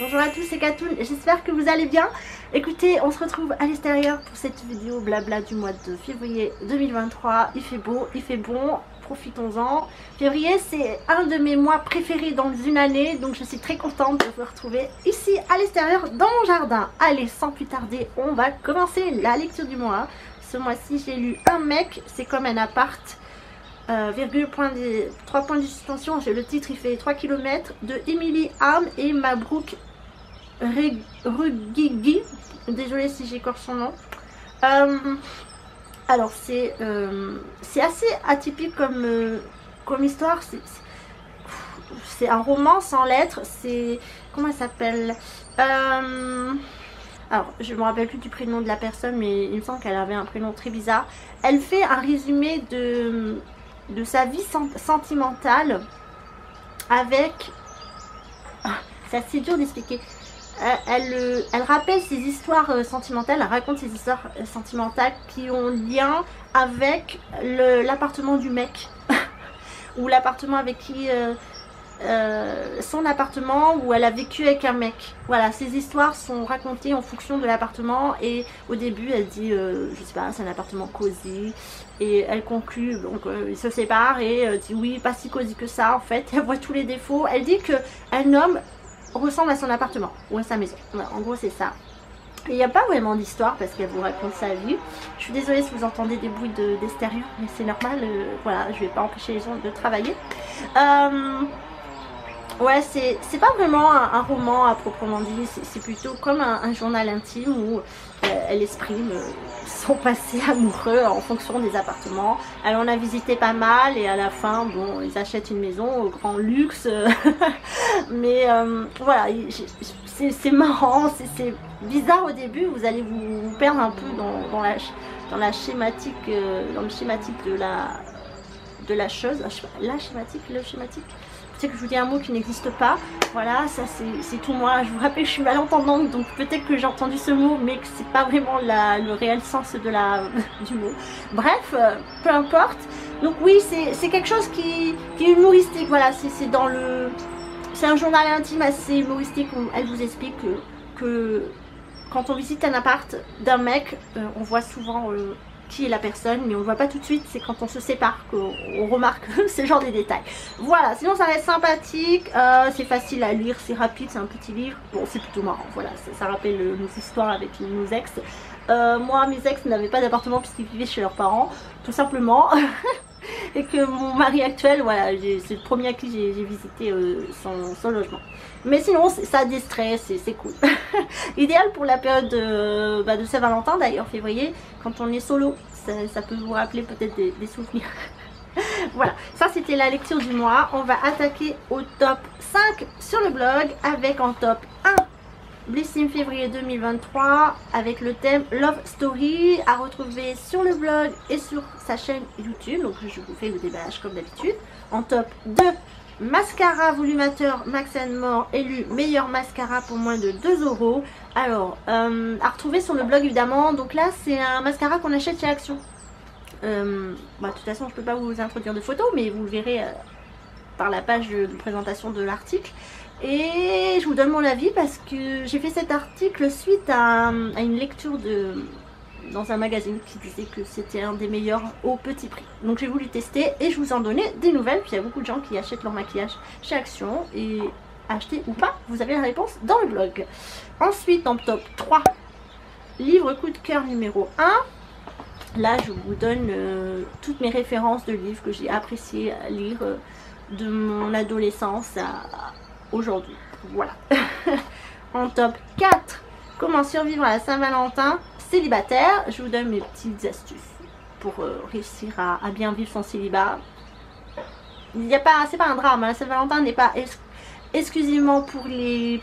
Bonjour à tous, c'est Katoun, j'espère que vous allez bien. Écoutez, on se retrouve à l'extérieur pour cette vidéo blabla du mois de février 2023. Il fait beau, il fait bon, profitons-en. Février, c'est un de mes mois préférés dans une année, donc je suis très contente de vous retrouver ici à l'extérieur dans mon jardin. Allez, sans plus tarder, on va commencer la lecture du mois. Ce mois-ci, j'ai lu Un mec, c'est comme un appart. 3 points de suspension, le titre il fait 3 km de Emily Arm et Mabrouk Rugigi, désolée si j'écorche son nom. Alors c'est assez atypique comme histoire, c'est un roman sans lettres, c'est, comment elle s'appelle, alors je me rappelle plus du prénom de la personne, mais il me semble qu'elle avait un prénom très bizarre. Elle fait un résumé de sa vie sentimentale avec... C'est assez dur d'expliquer. Elle rappelle ses histoires sentimentales, elle raconte ses histoires sentimentales qui ont lien avec l'appartement du mec. Ou l'appartement avec qui... son appartement où elle a vécu avec un mec. Voilà, ces histoires sont racontées en fonction de l'appartement et au début elle dit je sais pas, c'est un appartement cosy et elle conclut, donc ils se séparent et dit oui, pas si cosy que ça en fait. Elle voit tous les défauts, elle dit qu'un homme ressemble à son appartement ou à sa maison. Voilà, en gros c'est ça. Il n'y a pas vraiment d'histoire parce qu'elle vous raconte sa vie. Je suis désolée si vous entendez des bruits d'extérieur, mais c'est normal, voilà, je vais pas empêcher les gens de travailler. Ouais, c'est pas vraiment un roman à proprement dit, c'est plutôt comme un journal intime où elle exprime son passé amoureux en fonction des appartements. Elle en a visité pas mal et à la fin, bon, ils achètent une maison au grand luxe. Mais voilà, c'est marrant, c'est bizarre au début, vous allez vous perdre un peu dans le schématique de la chose. Le schématique. C'est que je vous dis un mot qui n'existe pas. Voilà, ça c'est tout moi. Je vous rappelle, je suis malentendante, donc peut-être que j'ai entendu ce mot, mais que c'est pas vraiment le réel sens du mot. Bref, peu importe. Donc oui, c'est quelque chose qui est humoristique. Voilà, c'est un journal intime assez humoristique où elle vous explique que quand on visite un appart d'un mec, on voit souvent qui est la personne, mais on le voit pas tout de suite, c'est quand on se sépare qu'on remarque ce genre de détails. Voilà, sinon ça reste sympathique, c'est facile à lire, c'est rapide, c'est un petit livre, bon c'est plutôt marrant, voilà, ça rappelle nos histoires avec nos ex. Moi mes ex n'avaient pas d'appartement puisqu'ils vivaient chez leurs parents, tout simplement. Et que mon mari actuel, voilà, c'est le premier à qui j'ai visité son logement. Mais sinon, ça déstresse, c'est cool. Idéal pour la période de Saint-Valentin d'ailleurs, février, quand on est solo. Ça peut vous rappeler peut-être des souvenirs. Voilà, ça c'était la lecture du mois. On va attaquer au top 5 sur le blog avec en top 1. Blissim février 2023 avec le thème Love Story à retrouver sur le blog et sur sa chaîne YouTube. Donc je vous fais le déballage comme d'habitude. En top 2, mascara volumateur Max More élu meilleur mascara pour moins de 2 €. Alors à retrouver sur le blog évidemment. Donc là c'est un mascara qu'on achète chez Action. De toute façon je peux pas vous introduire de photos, mais vous le verrez par la page de présentation de l'article. Et je vous donne mon avis parce que j'ai fait cet article suite à une lecture dans un magazine qui disait que c'était un des meilleurs au petit prix. Donc j'ai voulu tester et je vous en donnais des nouvelles. Puis il y a beaucoup de gens qui achètent leur maquillage chez Action. Et acheter ou pas, vous avez la réponse dans le blog. Ensuite, en top 3, livre coup de cœur numéro 1. Là je vous donne toutes mes références de livres que j'ai apprécié à lire de mon adolescence à aujourd'hui. Voilà. En top 4, comment survivre à la Saint-Valentin célibataire. Je vous donne mes petites astuces pour réussir à bien vivre son célibat. C'est pas un drame, la Saint-Valentin n'est pas exclusivement pour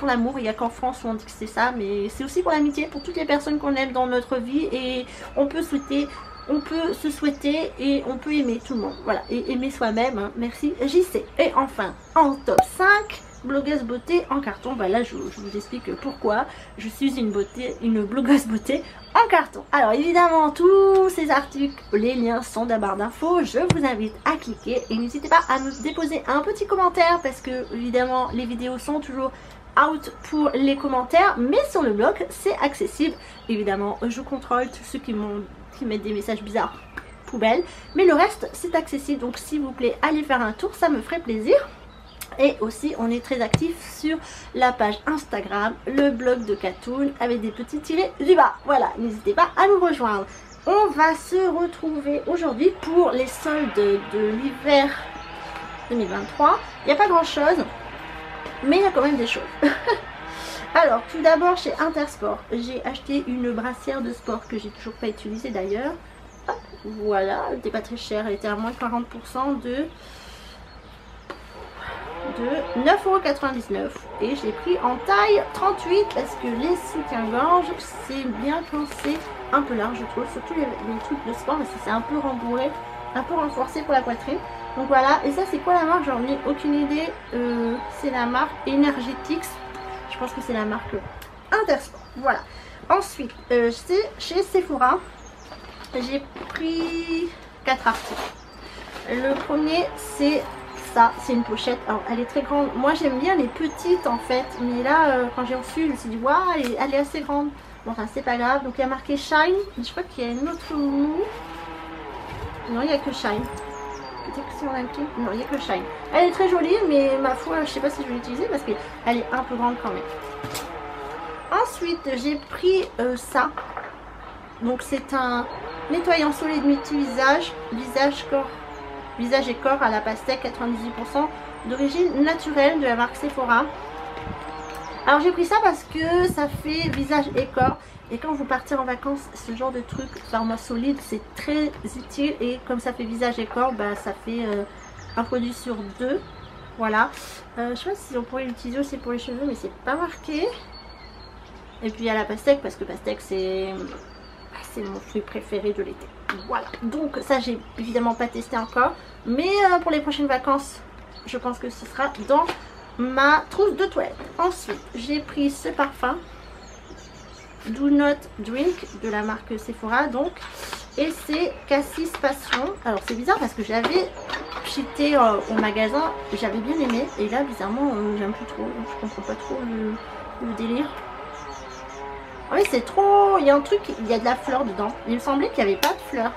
l'amour. Il n'y a qu'en France où on dit que c'est ça, mais c'est aussi pour l'amitié, pour toutes les personnes qu'on aime dans notre vie. Et on peut se souhaiter et on peut aimer tout le monde. Voilà, et aimer soi-même, hein. Merci JC. Et enfin, en top 5, blogueuse beauté en carton. Là je vous explique pourquoi je suis une blogueuse beauté en carton. Alors évidemment tous ces articles, les liens sont dans la barre d'infos. Je vous invite à cliquer et n'hésitez pas à nous déposer un petit commentaire parce que évidemment les vidéos sont toujours out pour les commentaires, mais sur le blog c'est accessible. Évidemment je contrôle tous ceux qui mettent des messages bizarres, poubelle, mais le reste c'est accessible, donc s'il vous plaît allez faire un tour, ça me ferait plaisir. Et aussi on est très actif sur la page Instagram, le blog de Katoon avec des petits tirets du bas. Voilà, n'hésitez pas à nous rejoindre. On va se retrouver aujourd'hui pour les soldes de l'hiver 2023. Il n'y a pas grand chose, mais il y a quand même des choses. Alors tout d'abord chez Intersport, j'ai acheté une brassière de sport que j'ai toujours pas utilisée d'ailleurs. Voilà, elle n'était pas très chère, elle était à moins 40% de 9,99 € et je l'ai pris en taille 38 parce que les soutiens-gorge c'est bien quand c'est un peu large, je trouve, surtout les trucs de sport, mais si c'est un peu rembourré, un peu renforcé pour la poitrine. Donc voilà, et ça c'est quoi la marque, j'en ai aucune idée. C'est la marque Energetics, je pense que c'est la marque Intersport. Voilà, ensuite c'est chez Sephora, j'ai pris 4 articles. Le premier c'est ça, c'est une pochette. Alors elle est très grande, moi j'aime bien les petites en fait, mais là quand j'ai reçu je me suis dit waouh, elle est assez grande. Bon, enfin c'est pas grave. Donc il y a marqué Shine, je crois qu'il y a une autre mou. Non, il n'y a que Shine. Peut-être que c'est en petit. Non, il n'y a que Shine. Elle est très jolie, mais ma foi je sais pas si je vais l'utiliser parce qu'elle est un peu grande quand même. Ensuite j'ai pris ça. Donc c'est un nettoyant solide multi-visage, visage et corps à la pastèque, 98% d'origine naturelle, de la marque Sephora. Alors j'ai pris ça parce que ça fait visage et corps, et quand vous partez en vacances, ce genre de truc pharma solide c'est très utile, et comme ça fait visage et corps, bah ça fait un produit sur 2. Voilà, je sais pas si on pourrait l'utiliser aussi pour les cheveux, mais c'est pas marqué. Et puis il y a la pastèque, parce que pastèque c'est mon fruit préféré de l'été. Voilà, donc ça j'ai évidemment pas testé encore, mais pour les prochaines vacances je pense que ce sera dans ma trousse de toilette. Ensuite j'ai pris ce parfum Do Not Drink de la marque Sephora, donc, et c'est Cassis Passion. Alors c'est bizarre parce que j'avais cheaté au magasin, j'avais bien aimé, et là bizarrement j'aime plus trop, donc je comprends pas trop le délire. Oui, c'est trop... Il y a un truc, il y a de la fleur dedans. Il me semblait qu'il n'y avait pas de fleur.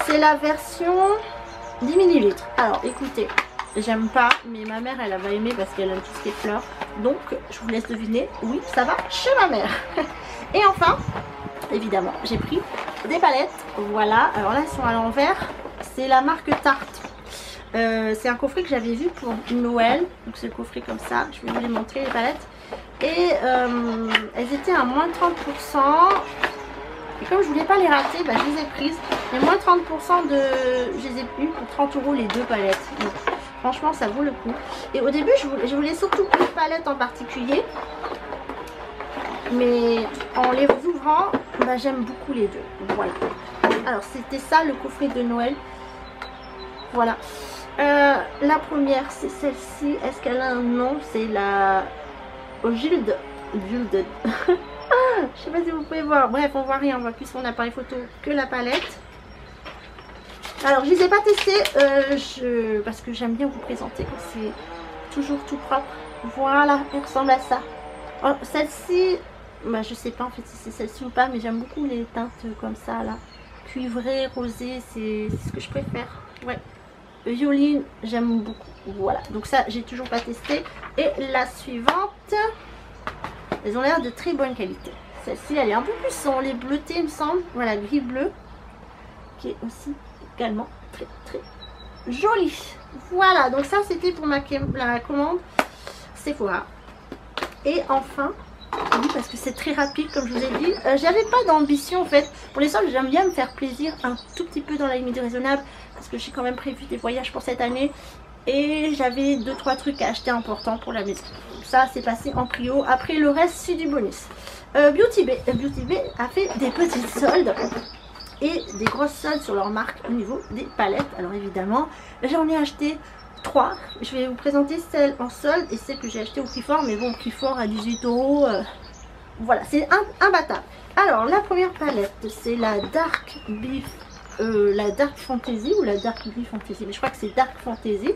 C'est la version 10 ml. Alors, écoutez, j'aime pas, mais ma mère, elle va aimer parce qu'elle aime tout ce qui est fleurs. Donc, je vous laisse deviner. Oui, ça va chez ma mère. Et enfin, évidemment, j'ai pris des palettes. Voilà. Alors là, elles sont à l'envers. C'est la marque Tarte. C'est un coffret que j'avais vu pour Noël. Donc, c'est le coffret comme ça. Je vais vous les montrer, les palettes. Et elles étaient à moins 30%, et comme je voulais pas les rater, bah, je les ai prises. Et moins 30% de... je les ai eu pour 30 € les 2 palettes. Donc franchement ça vaut le coup. Et au début je voulais surtout une palette en particulier, mais en les ouvrant, bah, j'aime beaucoup les deux. Voilà. Alors c'était ça le coffret de Noël. Voilà. La première c'est celle-ci. Est-ce qu'elle a un nom? C'est la... Gilde. Je sais pas si vous pouvez voir. Bref, on voit rien, on voit plus son appareil photo que la palette. Alors je les ai pas testées parce que j'aime bien vous présenter quand c'est toujours tout propre. Voilà, elle ressemble à ça. Oh, celle-ci, bah, je sais pas en fait si c'est celle-ci ou pas, mais j'aime beaucoup les teintes comme ça là, cuivré, rosé, c'est ce que je préfère. Ouais. Violine, j'aime beaucoup. Voilà, donc ça j'ai toujours pas testé. Et la suivante, elles ont l'air de très bonne qualité. Celle-ci elle est un peu plus en lait bleuté il me semble. Voilà, gris bleu, qui est aussi également très très jolie. Voilà, donc ça c'était pour la commande Sephora. Et enfin, oui, parce que c'est très rapide comme je vous ai dit, j'avais pas d'ambition en fait. Pour les soldes j'aime bien me faire plaisir un tout petit peu dans la limite raisonnable, parce que j'ai quand même prévu des voyages pour cette année. Et j'avais 2-3 trucs à acheter importants pour la maison. Donc ça c'est passé en prio. Après le reste c'est du bonus. Beauty Bay a fait des petites soldes et des grosses soldes sur leur marque au niveau des palettes. Alors évidemment j'en ai acheté 3. Je vais vous présenter celle en solde et celle que j'ai acheté au prix fort. Mais bon, prix fort à 18 €. Voilà, c'est imbattable. Alors la première palette c'est la Dark Beef. La Dark Fantasy ou la Dark Beef Fantasy, mais je crois que c'est Dark Fantasy.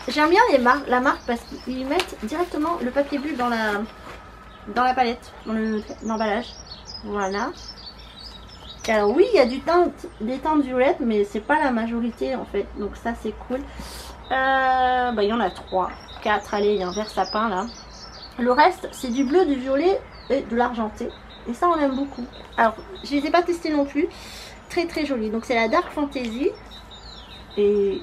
J'aime bien la marque parce qu'ils mettent directement le papier bulle dans la palette, dans l'emballage. Voilà. Alors oui, il y a des teintes violettes, mais c'est pas la majorité en fait. Donc ça c'est cool. Il y en a 3, 4, allez, il y a un vert sapin là. Le reste, c'est du bleu, du violet et de l'argenté. Et ça, on aime beaucoup. Alors, je les ai pas testés non plus. Très très joli. Donc c'est la Dark Fantasy. Et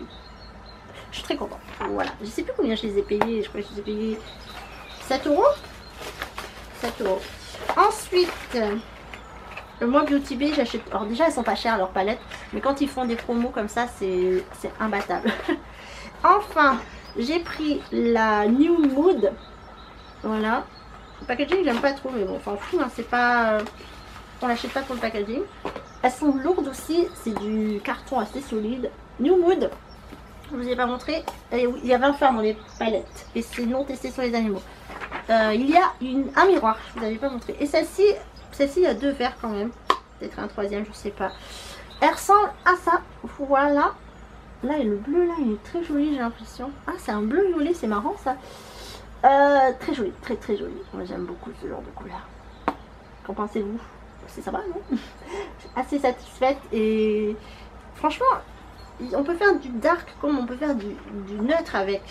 je suis très contente. Voilà. Je sais plus combien je les ai payés. Je crois que je les ai payés 7 €. 7 €. Ensuite, moi Beauty Bay, j'achète. Alors déjà, elles sont pas chères leurs palettes. Mais quand ils font des promos comme ça, c'est imbattable. Enfin, j'ai pris la New Mood. Voilà. Le packaging, j'aime pas trop, mais bon, on s'en fout. Hein, c'est pas. On l'achète pas pour le packaging. Elles sont lourdes aussi. C'est du carton assez solide. New Mood. Je vous ai pas montré. Et oui, il y a 20 fards dans les palettes. Et c'est non testé sur les animaux. Il y a un miroir. Je vous avais pas montré. Et celle-ci, il y a 2 verres quand même. Peut-être un troisième, je sais pas. Elle ressemble à ça. Voilà. Là, et le bleu, là, il est très joli, j'ai l'impression. Ah, c'est un bleu violet, c'est marrant ça. Très joli, très très joli. Moi, j'aime beaucoup ce genre de couleur. Qu'en pensez-vous? C'est sympa, non? Je suis assez satisfaite et franchement, on peut faire du dark comme on peut faire du neutre avec.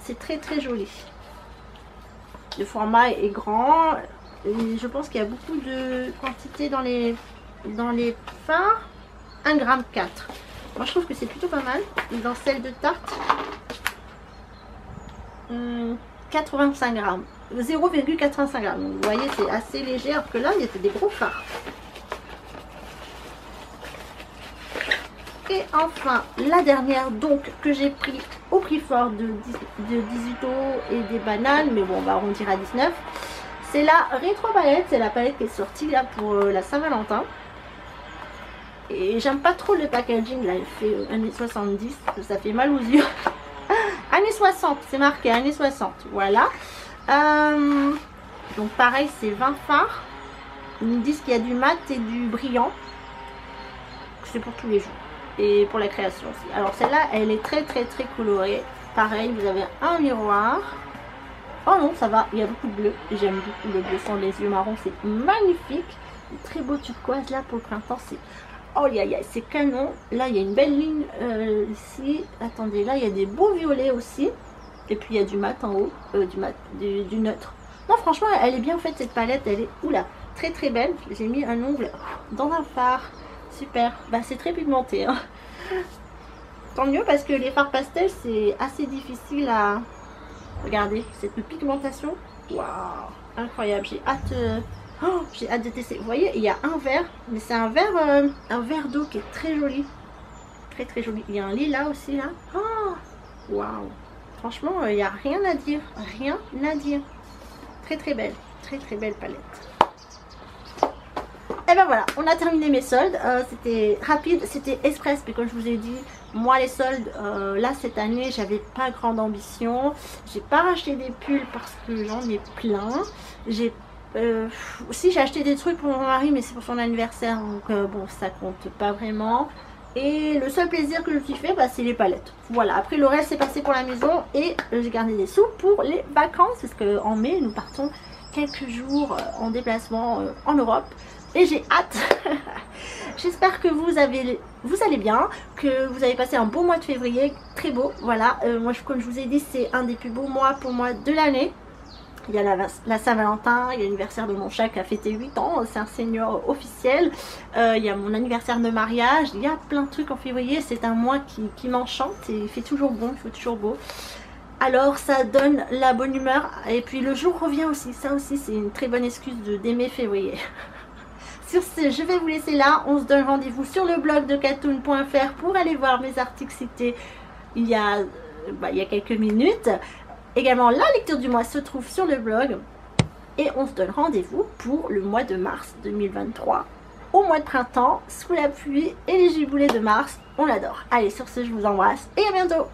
C'est très très joli. Le format est grand et je pense qu'il y a beaucoup de quantité dans les fards. 1,4 g. Moi je trouve que c'est plutôt pas mal. Et dans celle de Tarte, 85 grammes. 0,85 g. Donc vous voyez, c'est assez léger, alors que là il y a des gros fards. Et enfin, la dernière donc que j'ai pris au prix fort de 18 € et des bananes, mais bon, on va arrondir à 19. C'est la Rétro Palette, c'est la palette qui est sortie là pour la Saint-Valentin. Et j'aime pas trop le packaging, là, il fait années 70, ça fait mal aux yeux. Années 60, c'est marqué années 60, voilà. Donc pareil, c'est 20 fards. Ils me disent qu'il y a du mat et du brillant. C'est pour tous les jours. Et pour la création aussi. Alors celle-là, elle est très très très colorée. Pareil, vous avez un miroir. Oh non, ça va, il y a beaucoup de bleu. J'aime beaucoup le bleu sans les yeux marrons, c'est magnifique. Très beau turquoise là pour le printemps, c'est... Oh c'est canon. Là, il y a une belle ligne ici. Attendez, là, il y a des beaux violets aussi. Et puis, il y a du mat en haut, du neutre. Non, franchement, elle est bien faite cette palette. Elle est, oula, très très belle. J'ai mis un ongle dans un fard. Super. Bah, c'est très pigmenté. Hein. Tant mieux parce que les fards pastels, c'est assez difficile à... Regardez, cette pigmentation. Waouh, incroyable. J'ai hâte de tester. Vous voyez, il y a un vert, mais c'est un vert d'eau qui est très joli. Très très joli. Il y a un lilas aussi là. Oh, waouh. Franchement, il n'y a rien à dire. Rien à dire. Très très belle. Très très belle palette. Et ben voilà, on a terminé mes soldes. C'était rapide, c'était express. Mais comme je vous ai dit, moi les soldes, là cette année, j'avais pas grande ambition. J'ai pas racheté des pulls parce que j'en ai plein. Si j'ai acheté des trucs pour mon mari, mais c'est pour son anniversaire, donc bon, ça compte pas vraiment. Et le seul plaisir que je kiffais, bah, c'est les palettes. Voilà, après le reste c'est passé pour la maison et j'ai gardé des sous pour les vacances, parce qu'en mai nous partons quelques jours en déplacement en Europe. Et j'ai hâte. J'espère que vous allez bien, que vous avez passé un beau mois de février, très beau. Voilà, moi comme je vous ai dit, c'est un des plus beaux mois pour moi de l'année. Il y a la Saint-Valentin, il y a l'anniversaire de mon chat qui a fêté 8 ans, c'est un senior officiel. Il y a mon anniversaire de mariage, il y a plein de trucs en février. C'est un mois qui m'enchante et il fait toujours bon, il fait toujours beau. Alors ça donne la bonne humeur et puis le jour revient aussi, ça aussi c'est une très bonne excuse d'aimer février. Sur ce, je vais vous laisser là, on se donne rendez-vous sur le blog de katoon.fr pour aller voir mes articles cités il y a quelques minutes. Également, la lecture du mois se trouve sur le blog. Et on se donne rendez-vous pour le mois de mars 2023. Au mois de printemps, sous la pluie et les giboulées de mars. On l'adore. Allez, sur ce, je vous embrasse et à bientôt.